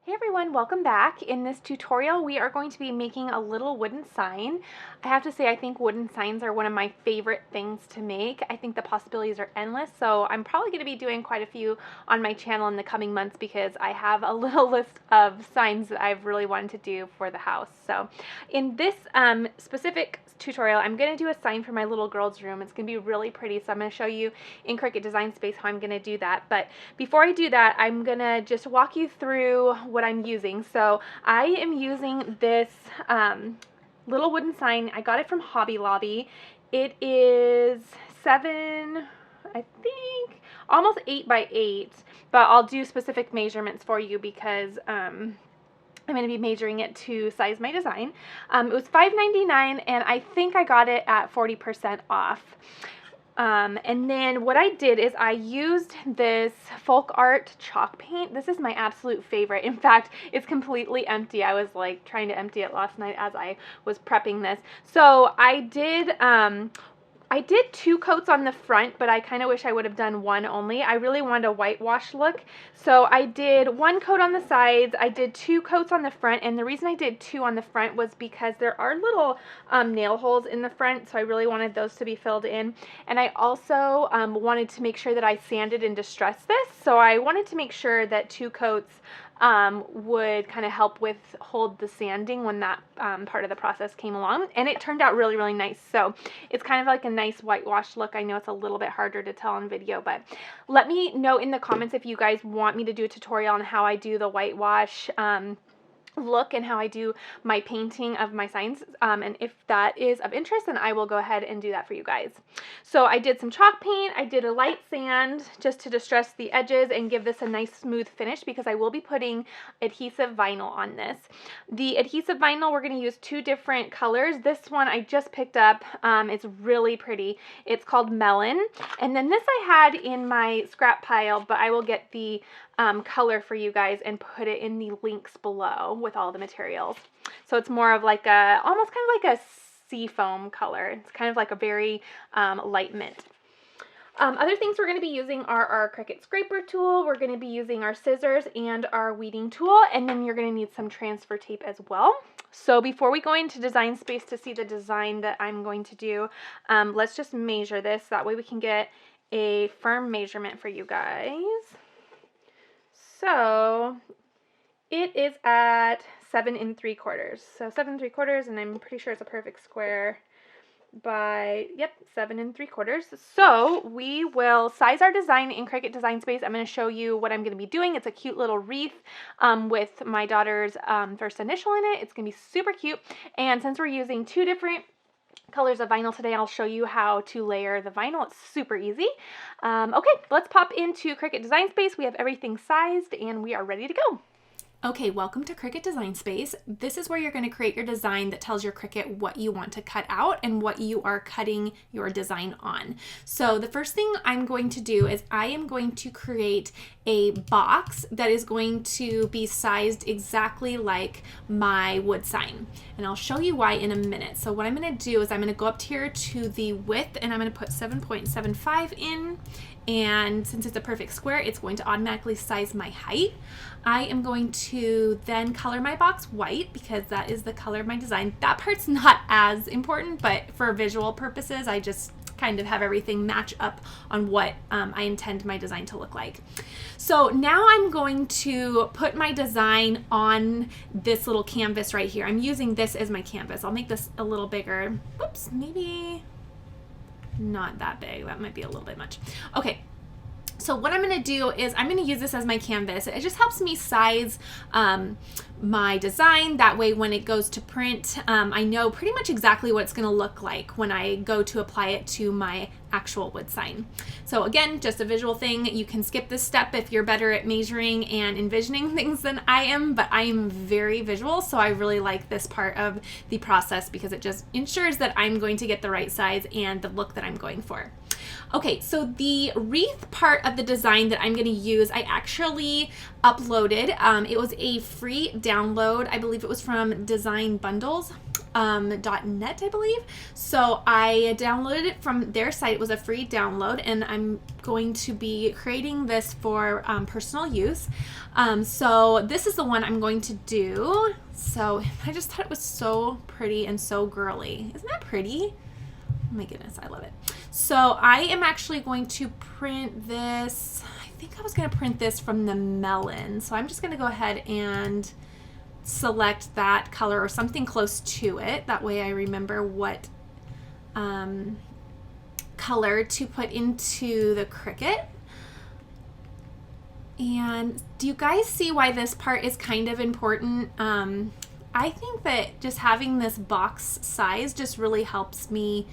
Hey everyone, welcome back. In this tutorial, we are going to be making a little wooden sign. I have to say, I think wooden signs are one of my favorite things to make. I think the possibilities are endless, so I'm probably going to be doing quite a few on my channel in the coming months because I have a little list of signs that I've really wanted to do for the house. So in this specific tutorial, I'm going to do a sign for my little girl's room. It's going to be really pretty, so I'm going to show you in Cricut Design Space how I'm going to do that. But before I do that, I'm going to just walk you through what I'm using. So I am using this little wooden sign. I got it from Hobby Lobby. It is 7, I think, almost 8 by 8, but I'll do specific measurements for you because I'm going to be measuring it to size my design. It was $5.99 and I think I got it at 40% off. And then what I did is I used this folk art chalk paint. This is my absolute favorite. In fact, it's completely empty. I was like trying to empty it last night as I was prepping this. So I did 2 coats on the front, but I kind of wish I would have done one only. I really wanted a whitewash look. So I did 1 coat on the sides, I did 2 coats on the front, and the reason I did 2 on the front was because there are little nail holes in the front, so I really wanted those to be filled in. And I also wanted to make sure that I sanded and distressed this, so I wanted to make sure that 2 coats would kind of help with hold the sanding when that part of the process came along, and it turned out really, really nice. So it's kind of like a nice whitewash look. I know it's a little bit harder to tell on video, but let me know in the comments if you guys want me to do a tutorial on how I do the whitewash look and how I do my painting of my signs, and if that is of interest, then I will go ahead and do that for you guys. So I did some chalk paint, I did a light sand just to distress the edges and give this a nice smooth finish because I will be putting adhesive vinyl on this. The adhesive vinyl, we're going to use 2 different colors. This one I just picked up, it's really pretty. It's called Melon, and then this I had in my scrap pile, but I will get the color for you guys and put it in the links below with all the materials. So it's more of like a, almost kind of like a sea foam color. It's kind of like a very light mint. Other things we're going to be using are our Cricut scraper tool, we're going to be using our scissors and our weeding tool, and then you're going to need some transfer tape as well. So before we go into Design Space to see the design that I'm going to do, let's just measure this. That way we can get a firm measurement for you guys. So it is at 7 3/4. So 7 3/4, and I'm pretty sure it's a perfect square by, yep, 7 3/4. So we will size our design in Cricut Design Space. I'm going to show you what I'm going to be doing. It's a cute little wreath with my daughter's first initial in it. It's going to be super cute. And since we're using 2 different colors of vinyl today, I'll show you how to layer the vinyl. It's super easy. Okay, let's pop into Cricut Design Space. We have everything sized and we are ready to go. Okay, welcome to Cricut Design Space. This is where you're going to create your design that tells your Cricut what you want to cut out and what you are cutting your design on. So the first thing I'm going to do is I am going to create a box that is going to be sized exactly like my wood sign. And I'll show you why in a minute. So what I'm going to do is I'm going to go up here to the width and I'm going to put 7.75 in. And since it's a perfect square, it's going to automatically size my height. I am going to then color my box white because that is the color of my design. That part's not as important, but for visual purposes, I just kind of have everything match up on what I intend my design to look like. So now I'm going to put my design on this little canvas right here. I'm using this as my canvas. I'll make this a little bigger. Oops, maybe not that big. That might be a little bit much. Okay. So what I'm going to do is I'm going to use this as my canvas. It just helps me size my design. That way when it goes to print, I know pretty much exactly what it's going to look like when I go to apply it to my actual wood sign. So again, just a visual thing. You can skip this step if you're better at measuring and envisioning things than I am, but I am very visual, so I really like this part of the process because it just ensures that I'm going to get the right size and the look that I'm going for. Okay, so the wreath part of the design that I'm going to use, I actually uploaded. It was a free download. I believe it was from Design Bundles. .net, I believe. So I downloaded it from their site. It was a free download, and I'm going to be creating this for personal use. So this is the one I'm going to do. So I just thought it was so pretty and so girly. Isn't that pretty? Oh my goodness, I love it. So I am actually going to print this. I think I was going to print this from the melon. So I'm just going to go ahead and select that color or something close to it. That way I remember what color to put into the Cricut. And do you guys see why this part is kind of important? I think that just having this box size just really helps me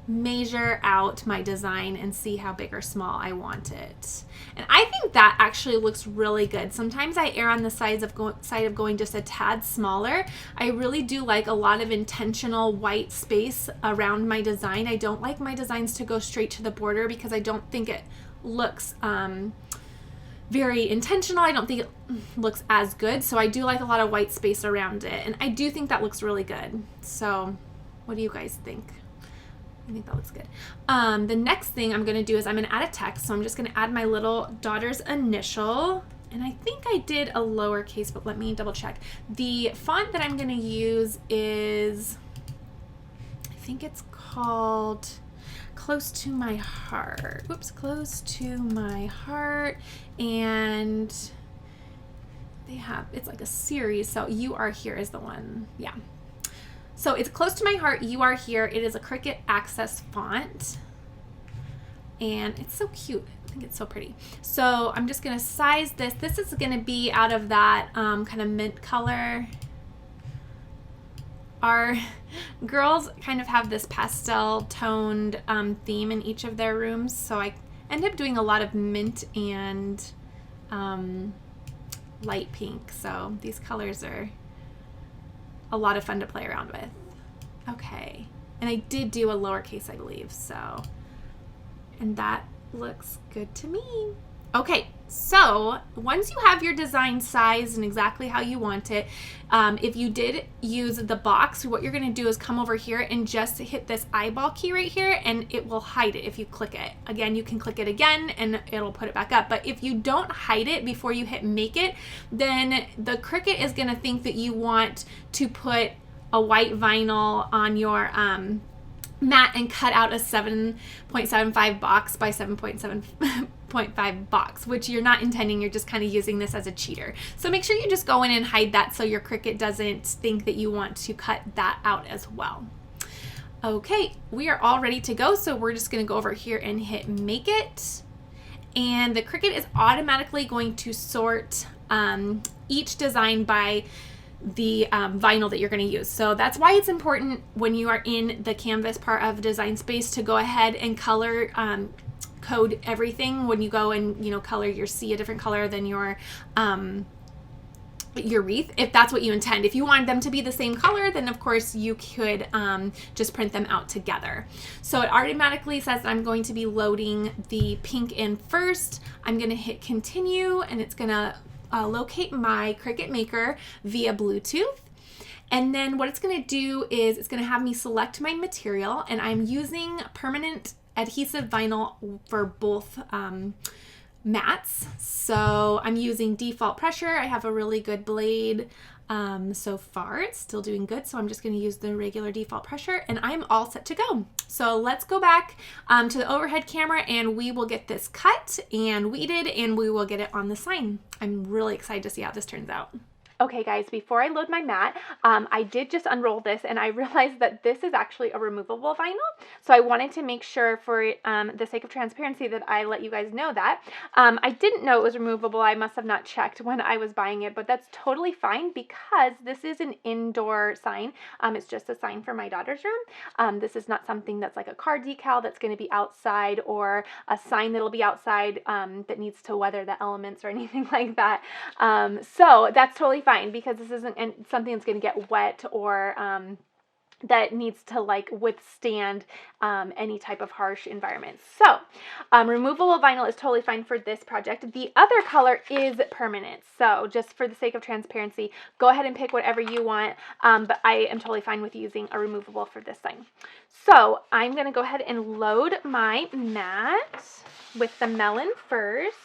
measure out my design and see how big or small I want it. And I think that actually looks really good. Sometimes I err on the side of going just a tad smaller. I really do like a lot of intentional white space around my design. I don't like my designs to go straight to the border because I don't think it looks very intentional. I don't think it looks as good. So I do like a lot of white space around it. And I do think that looks really good. So what do you guys think? I think that looks good. The next thing I'm going to do is I'm going to add a text. So I'm just going to add my little daughter's initial. And I think I did a lowercase, but let me double check. The font that I'm going to use is, I think it's called Close to My Heart. Whoops, Close to My Heart. And they have, it's like a series. So You Are Here is the one. Yeah. So it's Close to My Heart, You Are Here. It is a Cricut Access font. And it's so cute. I think it's so pretty. So I'm just going to size this. This is going to be out of that kind of mint color. Our girls kind of have this pastel toned theme in each of their rooms. So I end up doing a lot of mint and light pink. So these colors are a lot of fun to play around with. Okay. And I did do a lowercase, I believe. So, and that looks good to me. Okay, so once you have your design size and exactly how you want it, if you did use the box, what you're going to do is come over here and just hit this eyeball key right here, and it will hide it if you click it. Again, you can click it again and it'll put it back up. But if you don't hide it before you hit make it, then the Cricut is going to think that you want to put a white vinyl on your mat and cut out a 7.75 box by 7.5 box, which you're not intending. You're just kind of using this as a cheater. So make sure you just go in and hide that so your Cricut doesn't think that you want to cut that out as well. Okay, we are all ready to go. So we're just going to go over here and hit make it. And the Cricut is automatically going to sort each design by the vinyl that you're going to use. So that's why it's important when you are in the canvas part of Design Space to go ahead and color code everything. When you go and, you know, color your C a different color than your wreath, if that's what you intend. If you wanted them to be the same color, then of course you could just print them out together. So it automatically says that I'm going to be loading the pink in first. I'm going to hit continue, and it's going to locate my Cricut Maker via Bluetooth. And then what it's going to do is it's going to have me select my material, and I'm using permanent adhesive vinyl for both mats. So I'm using default pressure. I have a really good blade so far. It's still doing good. So I'm just going to use the regular default pressure, and I'm all set to go. So let's go back to the overhead camera, and we will get this cut and weeded, and we will get it on the sign. I'm really excited to see how this turns out. Okay guys, before I load my mat, I did just unroll this, and I realized that this is actually a removable vinyl. So I wanted to make sure, for the sake of transparency, that I let you guys know that. I didn't know it was removable. I must have not checked when I was buying it, but that's totally fine because this is an indoor sign. It's just a sign for my daughter's room. This is not something that's like a car decal that's going to be outside, or a sign that'll be outside that needs to weather the elements or anything like that. So that's totally fine, because this isn't something that's going to get wet or that needs to like withstand any type of harsh environment. So removal of vinyl is totally fine for this project. The other color is permanent. So just for the sake of transparency, go ahead and pick whatever you want. But I am totally fine with using a removable for this sign. So I'm going to go ahead and load my mat with the melon first.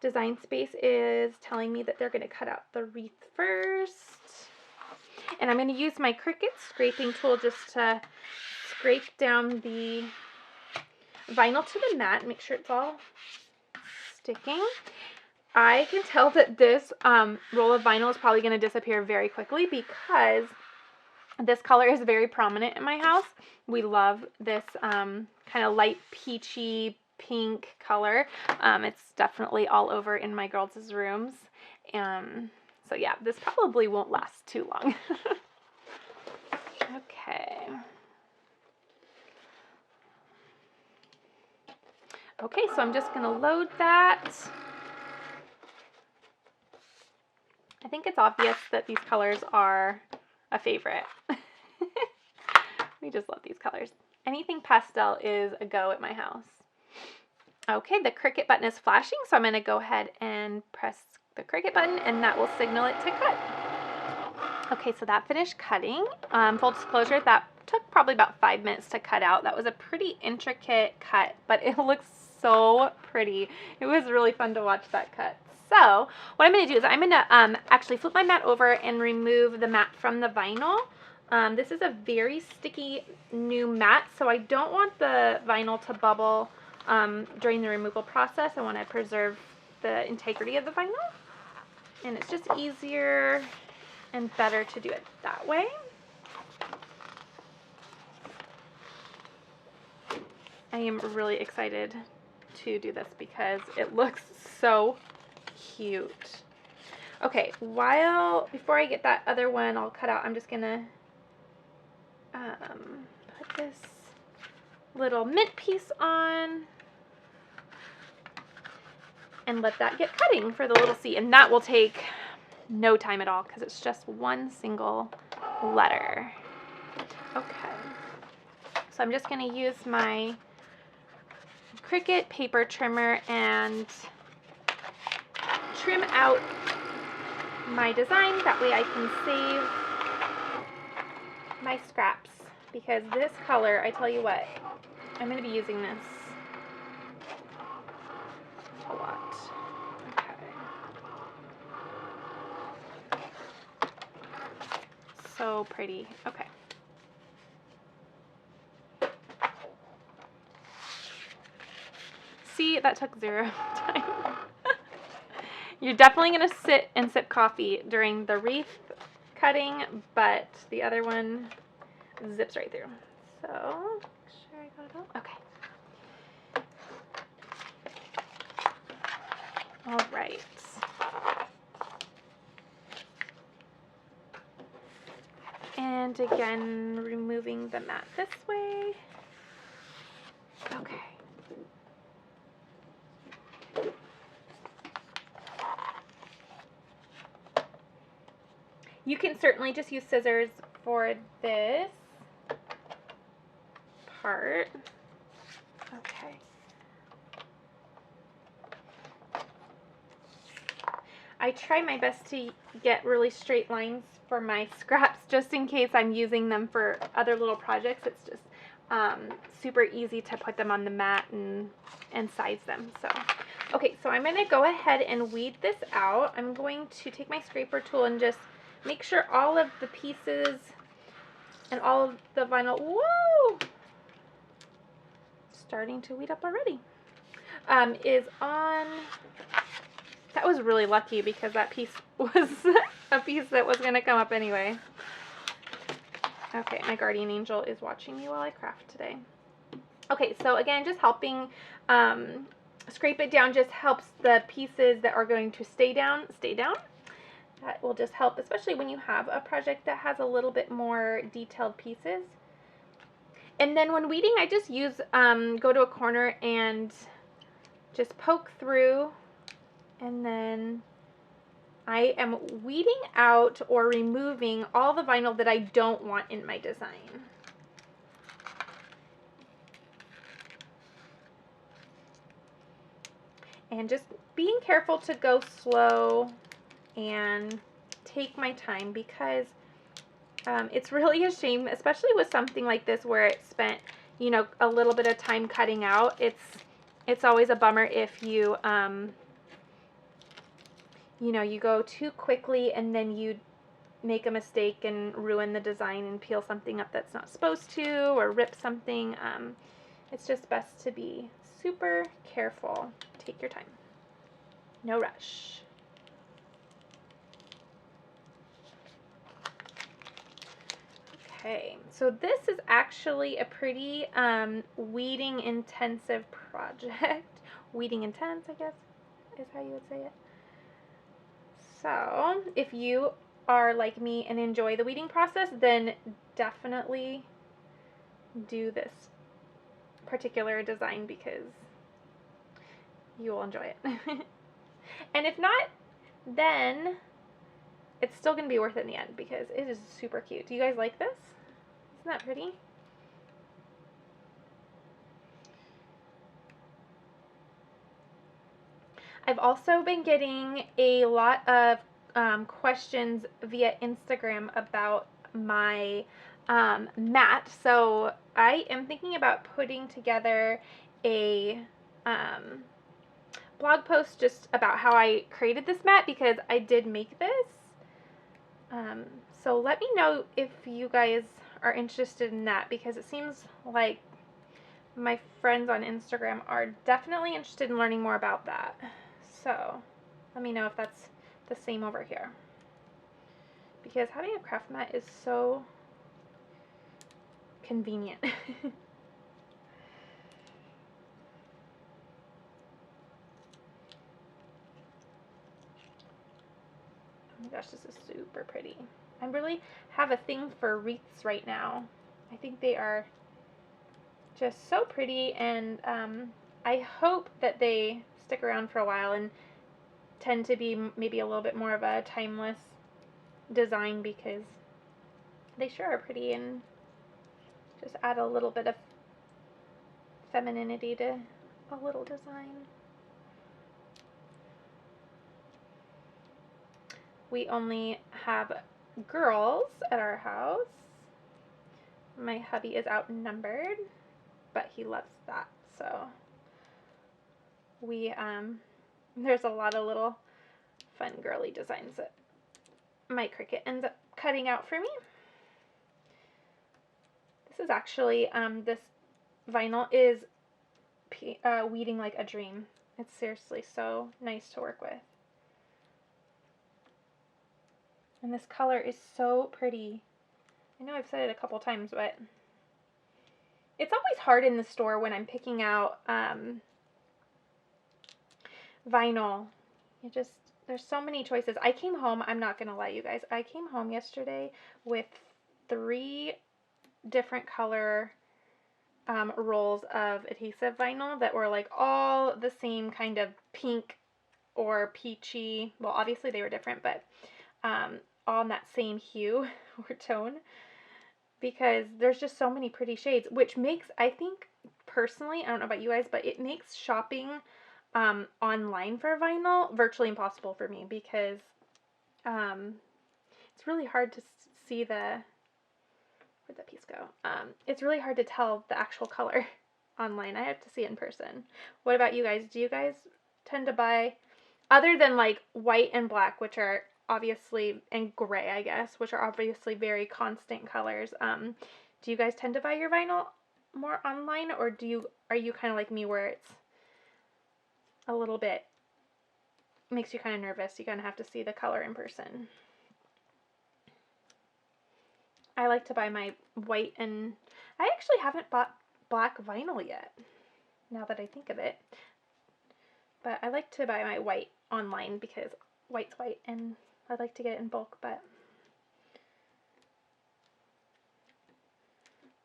Design Space is telling me that they're going to cut out the wreath first. And I'm going to use my Cricut scraping tool just to scrape down the vinyl to the mat, make sure it's all sticking. I can tell that this roll of vinyl is probably going to disappear very quickly because this color is very prominent in my house. We love this kind of light peachy pink color. It's definitely all over in my girls' rooms. So yeah, this probably won't last too long. Okay. Okay, so I'm just gonna load that. I think it's obvious that these colors are a favorite. We just love these colors. Anything pastel is a go at my house. Okay, the Cricut button is flashing, so I'm gonna go ahead and press the Cricut button and that will signal it to cut. Okay, so that finished cutting. Full disclosure, that took probably about 5 minutes to cut out. That was a pretty intricate cut, but it looks so pretty. It was really fun to watch that cut. So what I'm going to do is I'm going to actually flip my mat over and remove the mat from the vinyl. This is a very sticky new mat, so I don't want the vinyl to bubble during the removal process. I want to preserve the integrity of the vinyl, and it's just easier and better to do it that way. I am really excited to do this because it looks so cute. Okay, before I get that other one all cut out, I'm just gonna put this little mint piece on and let that get cutting for the little C, and that will take no time at all because it's just one single letter. Okay, so I'm just going to use my Cricut paper trimmer and trim out my design. That way I can save my scraps, because this color, I tell you what, I'm going to be using this a lot. So pretty. Okay. See, that took 0 time. You're definitely going to sit and sip coffee during the wreath cutting, but the other one zips right through. So, make sure I got it all. Okay. All right. And again, removing the mat this way. Okay. You can certainly just use scissors for this part. Okay. I try my best to get really straight lines for my scraps just in case I'm using them for other little projects. It's just super easy to put them on the mat and size them. So, okay, so I'm going to go ahead and weed this out. I'm going to take my scraper tool and just make sure all of the pieces and all of the vinyl, whoa, starting to weed up already, is on. That was really lucky because that piece was a piece that was going to come up anyway. Okay, my guardian angel is watching me while I craft today. Okay, so again, just helping scrape it down just helps the pieces that are going to stay down. That will just help, especially when you have a project that has a little bit more detailed pieces. And then when weeding, I just use, go to a corner and just poke through and then I am weeding out or removing all the vinyl that I don't want in my design. And just being careful to go slow and take my time, because it's really a shame, especially with something like this where it spent, you know, a little bit of time cutting out. It's always a bummer if you, you know, you go too quickly and then you make a mistake and ruin the design and peel something up that's not supposed to, or rip something. It's just best to be super careful. Take your time. No rush. Okay, so this is actually a pretty weeding intensive project. Weeding intense, I guess, is how you would say it. So if you are like me and enjoy the weeding process, then definitely do this particular design because you will enjoy it. And if not, then it's still going to be worth it in the end because it is super cute. Do you guys like this? Isn't that pretty? I've also been getting a lot of questions via Instagram about my mat. So I am thinking about putting together a blog post just about how I created this mat because I did make this. So let me know if you guys are interested in that because it seems like my friends on Instagram are definitely interested in learning more about that. So let me know if that's the same over here. Because having a craft mat is so convenient. Oh my gosh, this is super pretty. I really have a thing for wreaths right now. I think they are just so pretty, and I hope that they stick around for a while and tend to be maybe a little bit more of a timeless design because they sure are pretty and just add a little bit of femininity to a little design. We only have girls at our house. My hubby is outnumbered, but he loves that. So we there's a lot of little fun girly designs that my Cricut ends up cutting out for me. This is actually this vinyl is weeding like a dream. It's seriously so nice to work with. And this color is so pretty. I know I've said it a couple times, but it's always hard in the store when I'm picking out vinyl. There's so many choices. I came home, I'm not going to lie, you guys. I came home yesterday with 3 different color rolls of adhesive vinyl that were like all the same kind of pink or peachy. Well, obviously they were different, but all in that same hue or tone because there's just so many pretty shades, which makes, I think, personally, I don't know about you guys, but it makes shopping online for vinyl virtually impossible for me because it's really hard to see the, where'd that piece go? It's really hard to tell the actual color online. I have to see it in person. What about you guys? Do you guys tend to buy, other than like white and black, which are obviously, and gray, I guess, which are obviously very constant colors, do you guys tend to buy your vinyl more online, or are you kind of like me where it's a little bit, makes you kind of nervous? You kind of have to see the color in person. I like to buy my white, and I actually haven't bought black vinyl yet, now that I think of it. But I like to buy my white online because white's white, and I'd like to get it in bulk, but...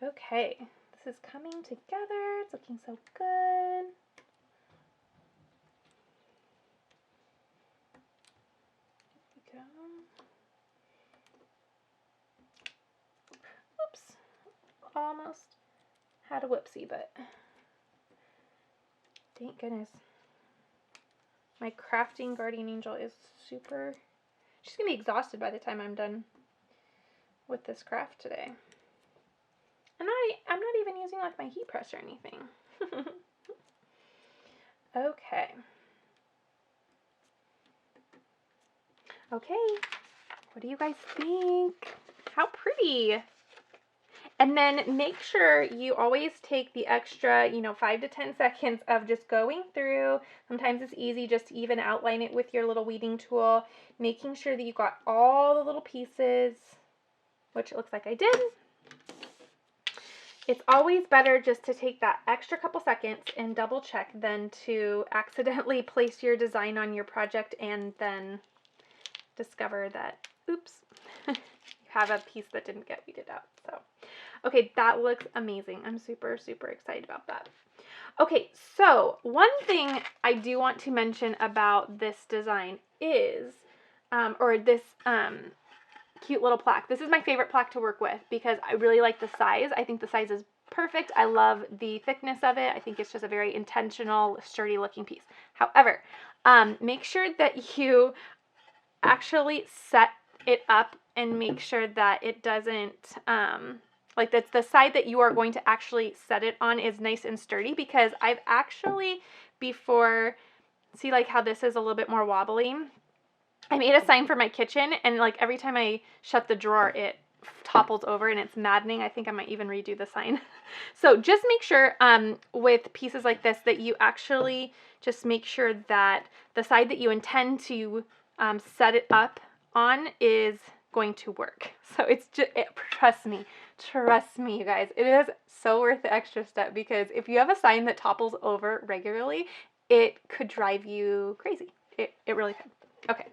Okay, this is coming together. It's looking so good. Oops. Almost had a whoopsie, but thank goodness. My crafting guardian angel is super... She's going to be exhausted by the time I'm done with this craft today. I'm not even using like my heat press or anything. Okay. Okay. What do you guys think? How pretty. And then make sure you always take the extra, 5 to 10 seconds of just going through. Sometimes it's easy just to even outline it with your little weeding tool, making sure that you got all the little pieces, which it looks like I did. It's always better just to take that extra couple seconds and double check than to accidentally place your design on your project and then discover that, oops, you have a piece that didn't get weeded out. So, okay, that looks amazing. I'm super, super excited about that. Okay, so one thing I do want to mention about this design is, or this cute little plaque. This is my favorite plaque to work with because I really like the size. I think the size is perfect. I love the thickness of it. I think it's just a very intentional, sturdy looking piece. However, make sure that you actually set it up and make sure that it doesn't, like that's the side that you are going to actually set it on is nice and sturdy, because I've actually before, see like how this is a little bit more wobbly? I made a sign for my kitchen, and like every time I shut the drawer, it topples over and it's maddening. I think I might even redo the sign. So just make sure with pieces like this that you actually just make sure that the side that you intend to set it up on is going to work. So it's just, trust me, you guys, it is so worth the extra step, because if you have a sign that topples over regularly, it could drive you crazy. It really could. Okay,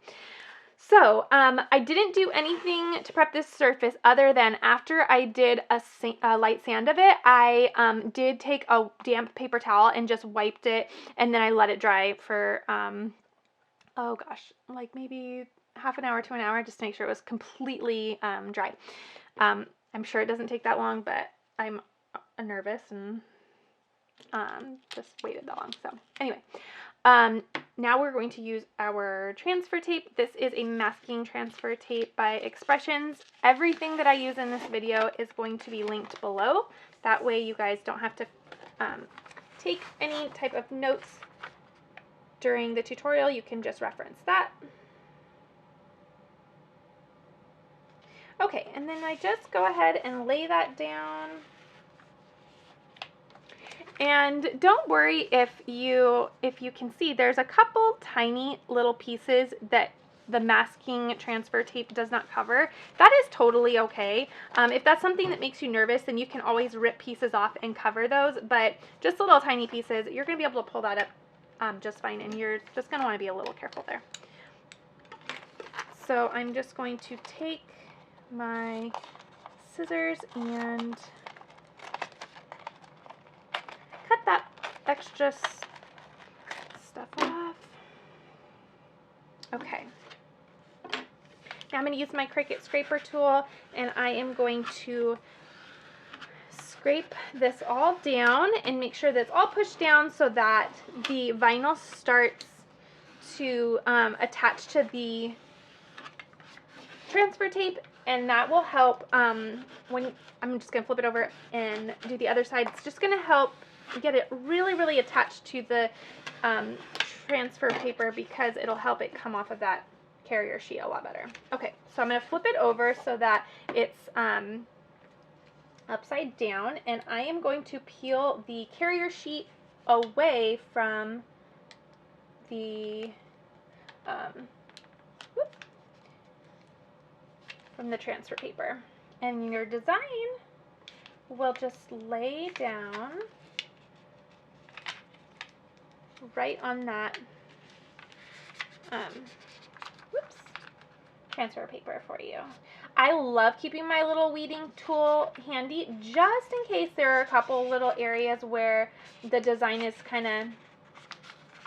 so I didn't do anything to prep this surface other than after I did a light sand of it, I did take a damp paper towel and just wiped it, and then I let it dry for, oh gosh, like maybe half an hour to an hour, just to make sure it was completely dry. I'm sure it doesn't take that long, but I'm nervous and just waited that long. So anyway. Now we're going to use our transfer tape. This is a masking transfer tape by Expressions. Everything that I use in this video is going to be linked below. That way you guys don't have to take any type of notes during the tutorial. You can just reference that. Okay, and then I just go ahead and lay that down. And don't worry if you can see, there's a couple tiny little pieces that the masking transfer tape does not cover. That is totally okay. If that's something that makes you nervous, then you can always rip pieces off and cover those, but just little tiny pieces, you're going to be able to pull that up just fine, and you're just going to want to be a little careful there. So I'm just going to take my scissors and cut that extra stuff off. Okay. Now I'm going to use my Cricut scraper tool, and I am going to scrape this all down and make sure that it's all pushed down so that the vinyl starts to attach to the transfer tape, and that will help when I'm just going to flip it over and do the other side. It's just going to help get it really, really attached to the transfer paper, because it'll help it come off of that carrier sheet a lot better. Okay, so I'm going to flip it over so that it's upside down, and I am going to peel the carrier sheet away from the transfer paper, and your design will just lay down right on that transfer paper for you. I love keeping my little weeding tool handy just in case there are a couple little areas where the design is kind of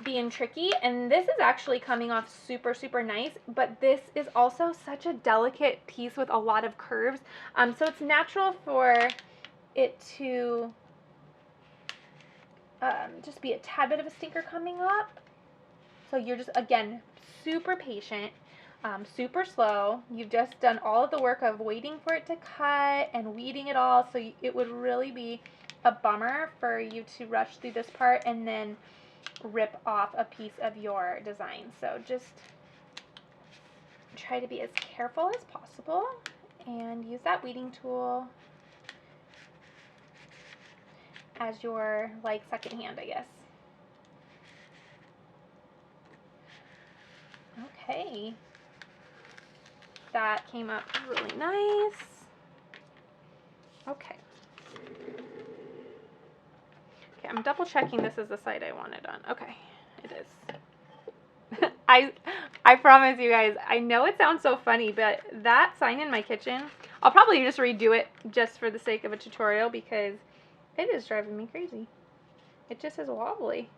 being tricky, and this is actually coming off super, super nice, but this is also such a delicate piece with a lot of curves. So it's natural for it to just be a tad bit of a stinker coming up. So you're just, again, super patient, super slow. You've just done all of the work of waiting for it to cut and weeding it all, so it would really be a bummer for you to rush through this part and then rip off a piece of your design. So just try to be as careful as possible and use that weeding tool as your, like, second hand, I guess. Okay. That came up really nice. Okay. Okay, I'm double checking this is the side I want it on. Okay, it is. I promise you guys, I know it sounds so funny, but that sign in my kitchen, I'll probably just redo it just for the sake of a tutorial because it is driving me crazy. It just is wobbly.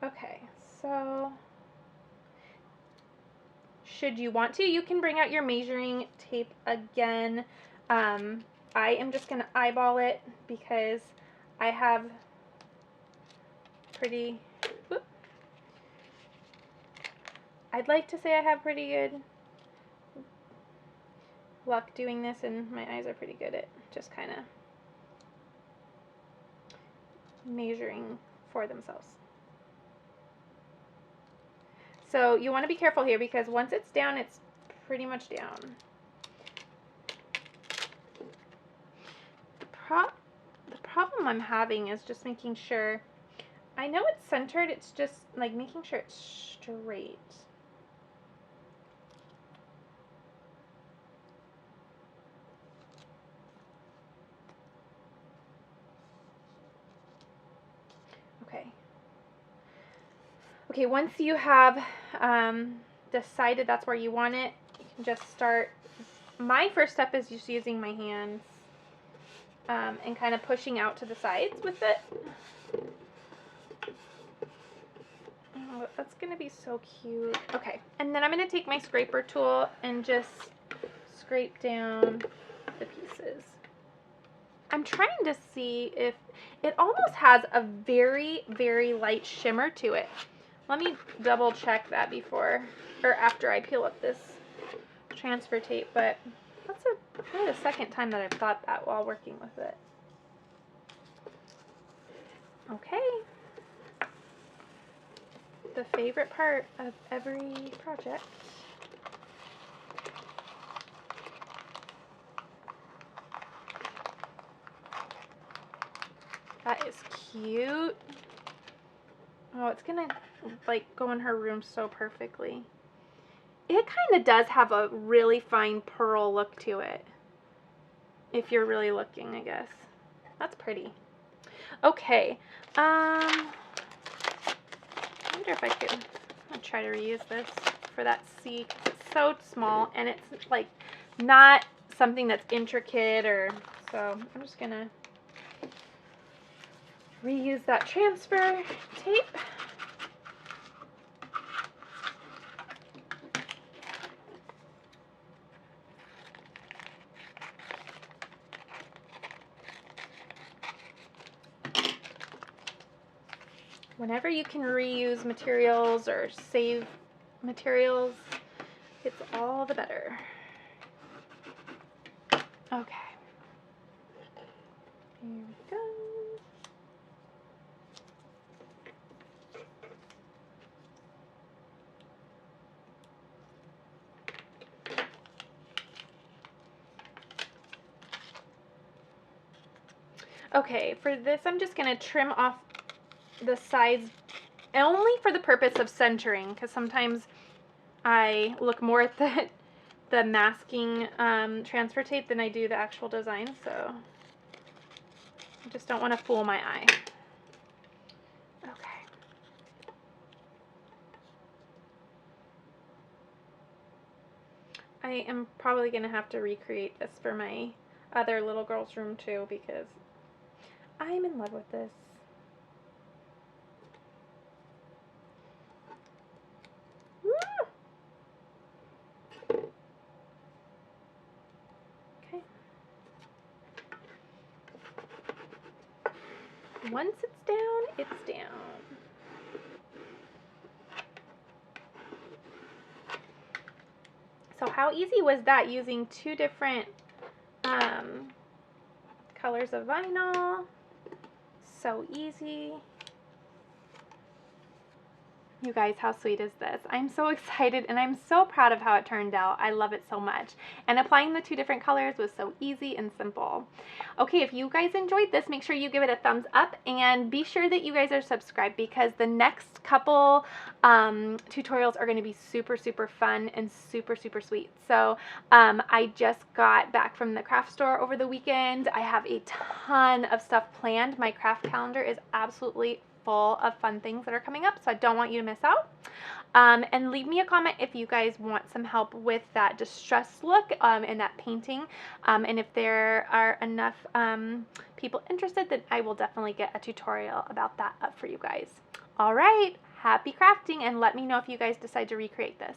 Okay, so should you want to, you can bring out your measuring tape again. I am just going to eyeball it because I have pretty, whoop, I'd like to say I have pretty good luck doing this, and my eyes are pretty good at just kind of measuring for themselves. So you want to be careful here because once it's down, it's pretty much down. The problem I'm having is just making sure, I know it's centered, it's just like making sure it's straight. Okay. Okay, once you have decided that's where you want it, you can just start. My first step is just using my hands and kind of pushing out to the sides with it. Oh, that's going to be so cute. Okay, and then I'm going to take my scraper tool and just scrape down the pieces. I'm trying to see if it almost has a very, very light shimmer to it. Let me double check that before or after I peel up this transfer tape, but that's probably the second time that I've thought that while working with it. Okay. The favorite part of every project. That is cute. Oh, it's gonna like go in her room so perfectly. It kind of does have a really fine pearl look to it. If you're really looking, I guess. That's pretty. Okay. I wonder if I could try to reuse this for that C. It's so small and it's like not something that's intricate or so. I'm just gonna reuse that transfer tape. Whenever you can reuse materials or save materials, it's all the better. Okay. Here we go. Okay, for this I'm just going to trim off the sides only for the purpose of centering, because sometimes I look more at the masking transfer tape than I do the actual design, so I just don't want to fool my eye. Okay. I am probably going to have to recreate this for my other little girl's room too, because I'm in love with this. once it's down, it's down. So how easy was that, using two different colors of vinyl? So easy. You guys, how sweet is this? I'm so excited and I'm so proud of how it turned out. I love it so much. And applying the two different colors was so easy and simple. Okay, if you guys enjoyed this, make sure you give it a thumbs up and be sure that you guys are subscribed, because the next couple tutorials are going to be super, super fun and super, super sweet. So I just got back from the craft store over the weekend. I have a ton of stuff planned. My craft calendar is absolutely full of fun things that are coming up, so I don't want you to miss out. And leave me a comment if you guys want some help with that distressed look and that painting. And if there are enough people interested, then I will definitely get a tutorial about that up for you guys. All right, happy crafting, and let me know if you guys decide to recreate this.